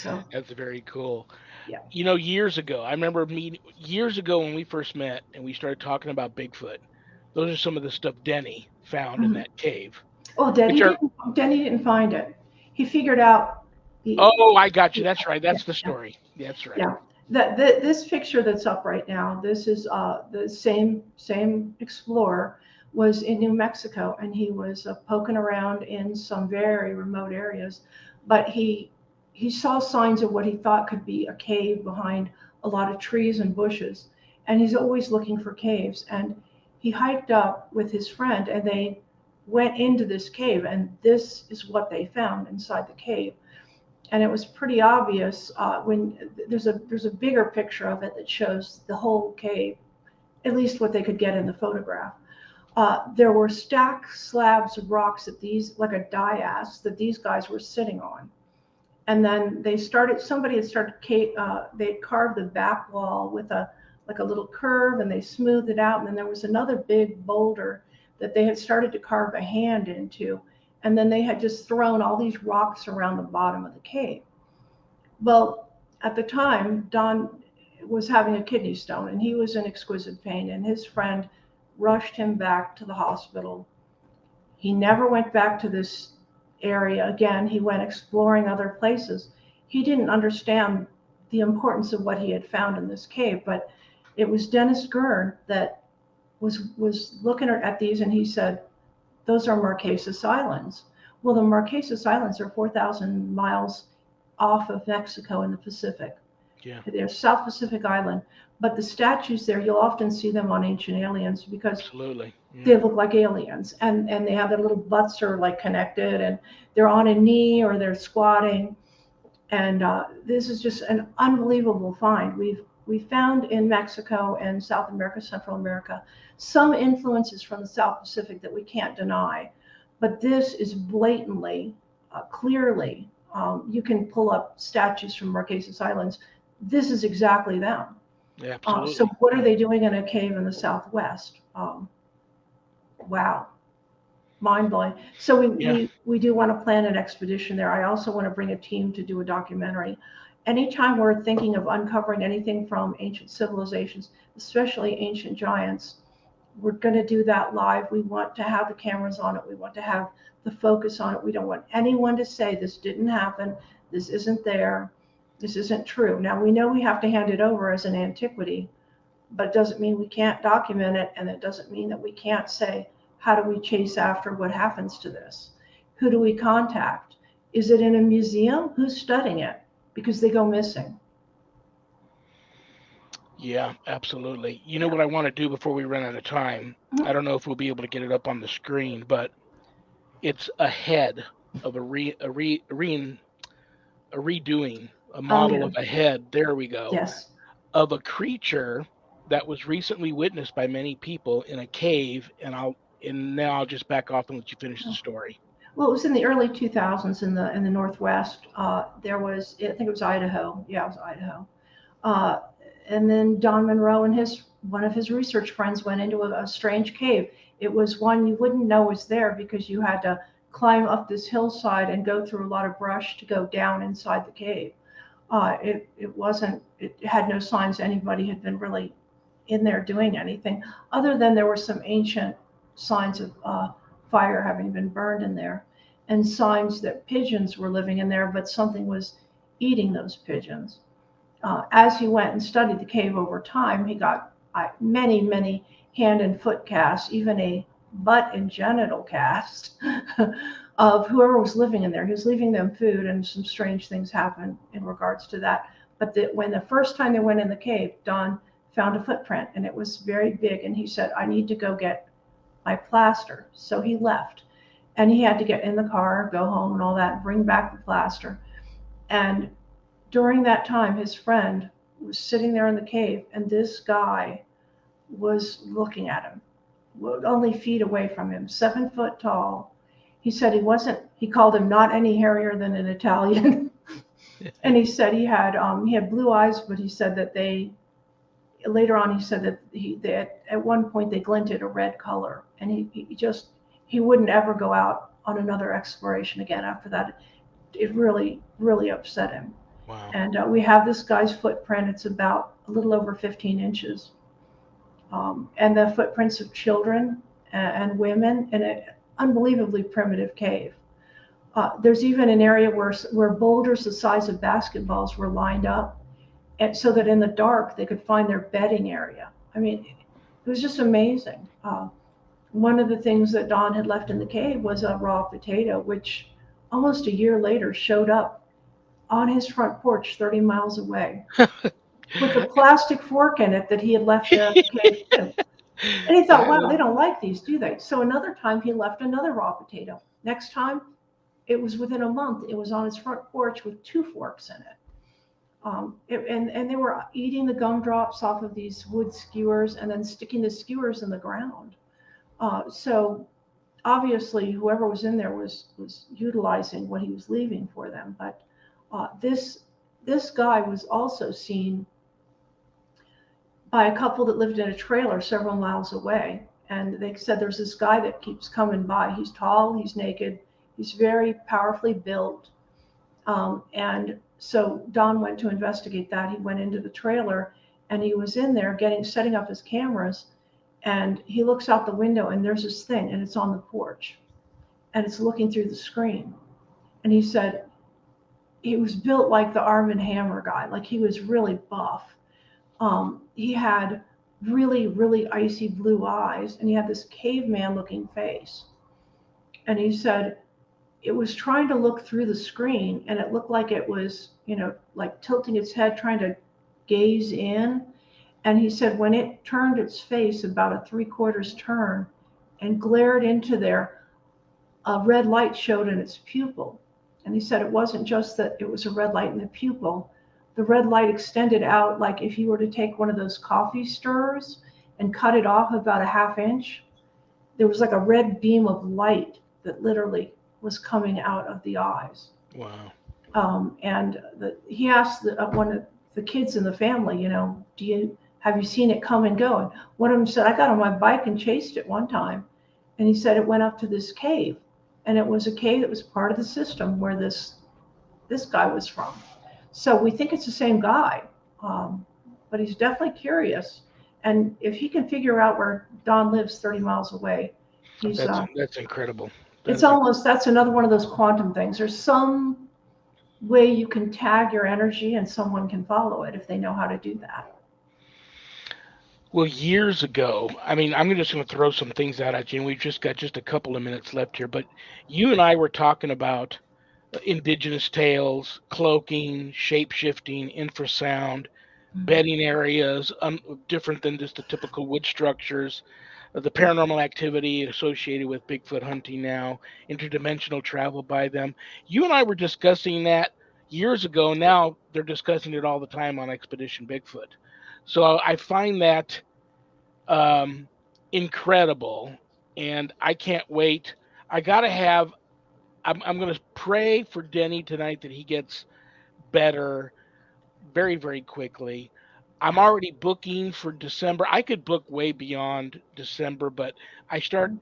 So that's very cool. Yeah. You know, years ago, I remember years ago when we first met and we started talking about Bigfoot. Those are some of the stuff Denny found in that cave. Oh, Denny didn't find it. He figured out. I got you. That's right. That's the story. That's right. Yeah. This picture that's up right now, this is the same explorer was in New Mexico, and he was poking around in some very remote areas, but he saw signs of what he thought could be a cave behind a lot of trees and bushes, and he's always looking for caves. And he hiked up with his friend, and they went into this cave, and this is what they found inside the cave. And it was pretty obvious when there's a bigger picture of it that shows the whole cave, at least what they could get in the photograph. There were stacked slabs of rocks like a dais that these guys were sitting on. And then somebody had started, they carved the back wall with like a little curve, and they smoothed it out. And then there was another big boulder that they had started to carve a hand into. And then they had just thrown all these rocks around the bottom of the cave. Well, at the time, Don was having a kidney stone, and he was in exquisite pain, and his friend rushed him back to the hospital. He never went back to this area again. He went exploring other places. He didn't understand the importance of what he had found in this cave, but it was Dennis Gurn that was looking at these, and he said, those are Marquesas Islands. Well, the Marquesas Islands are 4,000 miles off of Mexico in the Pacific. Yeah. They're South Pacific Island, but the statues there, you'll often see them on Ancient Aliens because absolutely. Yeah. They look like aliens, and they have their little butts are like connected, and they're on a knee or they're squatting. And this is just an unbelievable find. We found in Mexico and South America, Central America, some influences from the South Pacific that we can't deny, but this is blatantly, clearly You can pull up statues from Marquesas Islands. This is exactly them. Yeah, absolutely. So what are they doing in a cave in the Southwest? Wow. Mind blowing. So we do want to plan an expedition there. I also want to bring a team to do a documentary. Anytime we're thinking of uncovering anything from ancient civilizations, especially ancient giants, we're going to do that live. We want to have the cameras on it. We want to have the focus on it. We don't want anyone to say this didn't happen, this isn't there, this isn't true. Now we know we have to hand it over as an antiquity, but it doesn't mean we can't document it, and it doesn't mean that we can't say, how do we chase after what happens to this? Who do we contact? Is it in a museum? Who's studying it? Because they go missing. Yeah, absolutely. You know what I want to do before we run out of time? I don't know if we'll be able to get it up on the screen, but it's a head of a redoing, a model of a head. There we go. Yes. Of a creature that was recently witnessed by many people in a cave, and now I'll just back off and let you finish the story. Well, it was in the early 2000s in the Northwest. There was, I think it was Idaho. Yeah, it was Idaho. And then Don Monroe and one of his research friends went into a strange cave. It was one you wouldn't know was there because you had to climb up this hillside and go through a lot of brush to go down inside the cave. It had no signs anybody had been really in there doing anything, other than there were some ancient signs of fire having been burned in there, and signs that pigeons were living in there, but something was eating those pigeons. As he went and studied the cave over time, he got many, many hand and foot casts, even a butt and genital cast of whoever was living in there. He was leaving them food, and some strange things happened in regards to that. But when the first time they went in the cave, Don found a footprint, and it was very big, and he said, I need to go get my plaster. So he left, and he had to get in the car, go home and all that, and bring back the plaster. And during that time, his friend was sitting there in the cave, and this guy was looking at him, only feet away from him, 7 foot tall. He said he called him not any hairier than an Italian. And he said he had blue eyes, but he said that later on he said that at one point they glinted a red color, and he wouldn't ever go out on another exploration again after that. It really, really upset him. Wow. And we have this guy's footprint. It's about a little over 15 inches. And the footprints of children and women in an unbelievably primitive cave. There's even an area where boulders the size of basketballs were lined up, and so that in the dark they could find their bedding area. I mean, it was just amazing. One of the things that Don had left in the cave was a raw potato, which almost a year later showed up on his front porch 30 miles away with a plastic fork in it that he had left there at the cave too. And he thought, wow, they don't like these, do they? So another time he left another raw potato. Next time, it was within a month. It was on his front porch with 2 forks in it. And they were eating the gumdrops off of these wood skewers and then sticking the skewers in the ground. So obviously whoever was in there was utilizing what he was leaving for them. But this guy was also seen by a couple that lived in a trailer several miles away. And they said there's this guy that keeps coming by. He's tall, he's naked, he's very powerfully built. And so Don went to investigate that. He went into the trailer and he was in there setting up his cameras. And he looks out the window and there's this thing, and it's on the porch and it's looking through the screen. And he said he was built like the Arm & Hammer guy, like he was really buff. He had really, really icy blue eyes, and he had this caveman looking face. And he said it was trying to look through the screen, and it looked like it was, like tilting its head, trying to gaze in. And he said when it turned its face about a 3/4 turn and glared into there, a red light showed in its pupil. And he said it wasn't just that it was a red light in the pupil. The red light extended out like if you were to take one of those coffee stirrers and cut it off about a 1/2 inch. There was like a red beam of light that literally was coming out of the eyes. Wow. And he asked one of the kids in the family, have you seen it come and go? And one of them said, I got on my bike and chased it one time. And he said it went up to this cave, and it was a cave that was part of the system where this guy was from. So we think it's the same guy, but he's definitely curious. And if he can figure out where Don lives 30 miles away, he's that's incredible. That's another one of those quantum things. There's some way you can tag your energy and someone can follow it if they know how to do that. Well, years ago, I mean, I'm just going to throw some things out at you, and we've just got just a couple of minutes left here, but you and I were talking about indigenous tales, cloaking, shape-shifting, infrasound, bedding areas, different than just the typical wood structures, the paranormal activity associated with Bigfoot hunting now, interdimensional travel by them. You and I were discussing that years ago. Now they're discussing it all the time on Expedition Bigfoot. So I find that incredible, and I can't wait. I gotta have. I'm gonna pray for Denny tonight that he gets better very, very quickly. I'm already booking for December. I could book way beyond December, but I start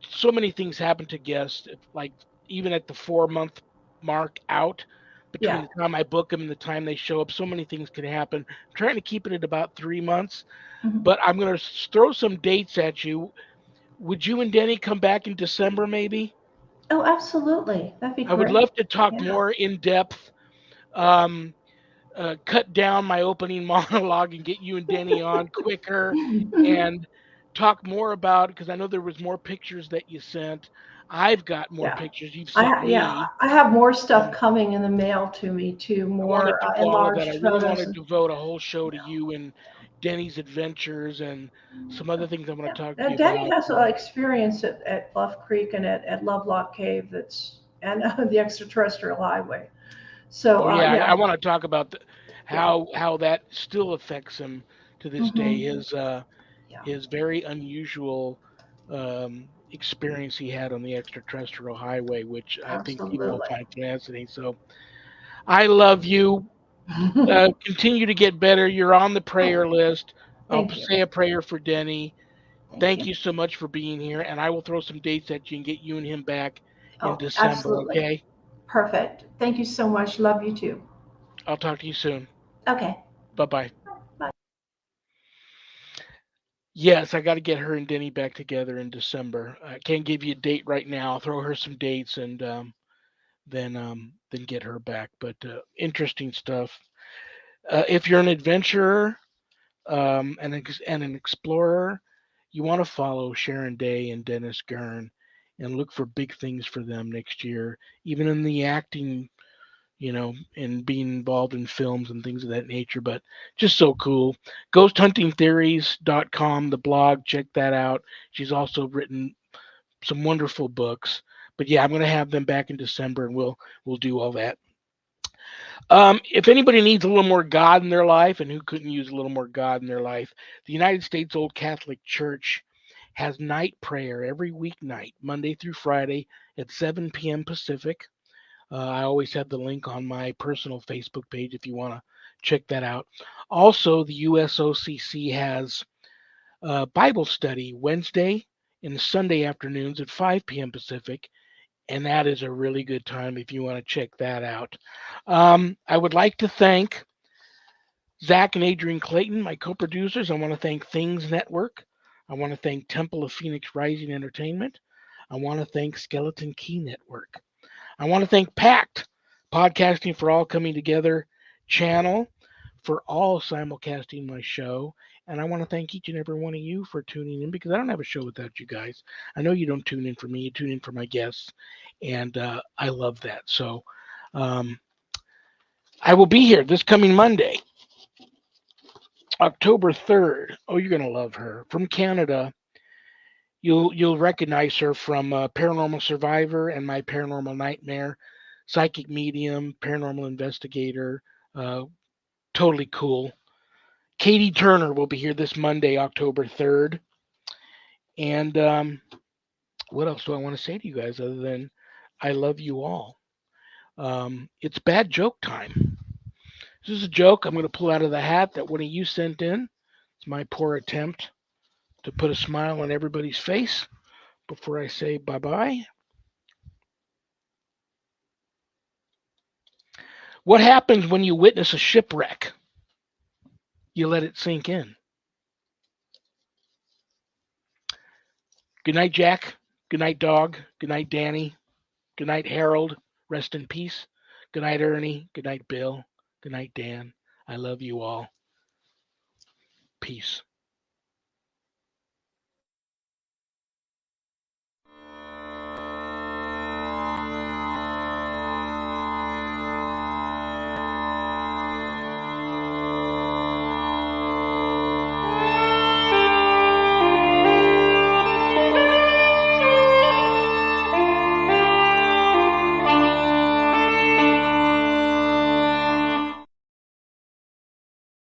so many things happen to guests, like even at the 4 month mark out between the time I book them and the time they show up. So many things can happen. I'm trying to keep it at about 3 months, but I'm going to throw some dates at you. Would you and Denny come back in December, maybe? Oh, absolutely. That'd be great. I would love to talk more in depth. Cut down my opening monologue and get you and Denny on quicker and talk more about, because I know there was more pictures that you sent. I've got more pictures you've sent me. I have more stuff coming in the mail to me too. More enlarged I really want to devote a whole show to you and Denny's adventures and some other things I'm going to talk to you Denny about. has experience at Bluff Creek and at Lovelock Cave and the extraterrestrial highway. So I want to talk about how that still affects him to this day. His very unusual experience he had on the extraterrestrial highway, which I think people will find fascinating. So I love you. Continue to get better. You're on the prayer list. I'll say a prayer for Denny. Thank you so much for being here, and I will throw some dates at you and get you and him back in December. Absolutely. Okay? Perfect. Thank you so much. Love you too. I'll talk to you soon. Okay. Bye-bye. Bye. Yes, I got to get her and Denny back together in December. I can't give you a date right now. I'll throw her some dates and then get her back. But interesting stuff. If you're an adventurer and an explorer, you want to follow Sharon Day and Dennis Gurn and look for big things for them next year, even in the acting, and being involved in films and things of that nature. But just so cool. Ghosthuntingtheories.com, the blog, check that out. She's also written some wonderful books. But yeah, I'm going to have them back in December, and we'll do all that. If anybody needs a little more God in their life, and who couldn't use a little more God in their life, the United States Old Catholic Church has night prayer every weeknight, Monday through Friday at 7 p.m. Pacific. I always have the link on my personal Facebook page if you want to check that out. Also, the USOCC has Bible study Wednesday and Sunday afternoons at 5 p.m. Pacific, and that is a really good time if you want to check that out. I would like to thank Zach and Adrian Clayton, my co-producers. I want to thank Things Network. I want to thank Temple of Phoenix Rising Entertainment. I want to thank Skeleton Key Network. I want to thank PACT, Podcasting for All Coming Together channel, for all simulcasting my show. And I want to thank each and every one of you for tuning in, because I don't have a show without you guys. I know you don't tune in for me, you tune in for my guests. And I love that. So I will be here this coming Monday, October 3rd. Oh, you're going to love her. From Canada. You'll recognize her from Paranormal Survivor and My Paranormal Nightmare, psychic medium, paranormal investigator, totally cool. Katie Turner will be here this Monday, October 3rd. And what else do I want to say to you guys other than I love you all? It's bad joke time. This is a joke I'm going to pull out of the hat that one of you sent in. It's my poor attempt to put a smile on everybody's face before I say bye-bye. What happens when you witness a shipwreck? You let it sink in. Good night, Jack. Good night, Dog. Good night, Danny. Good night, Harold. Rest in peace. Good night, Ernie. Good night, Bill. Good night, Dan. I love you all. Peace.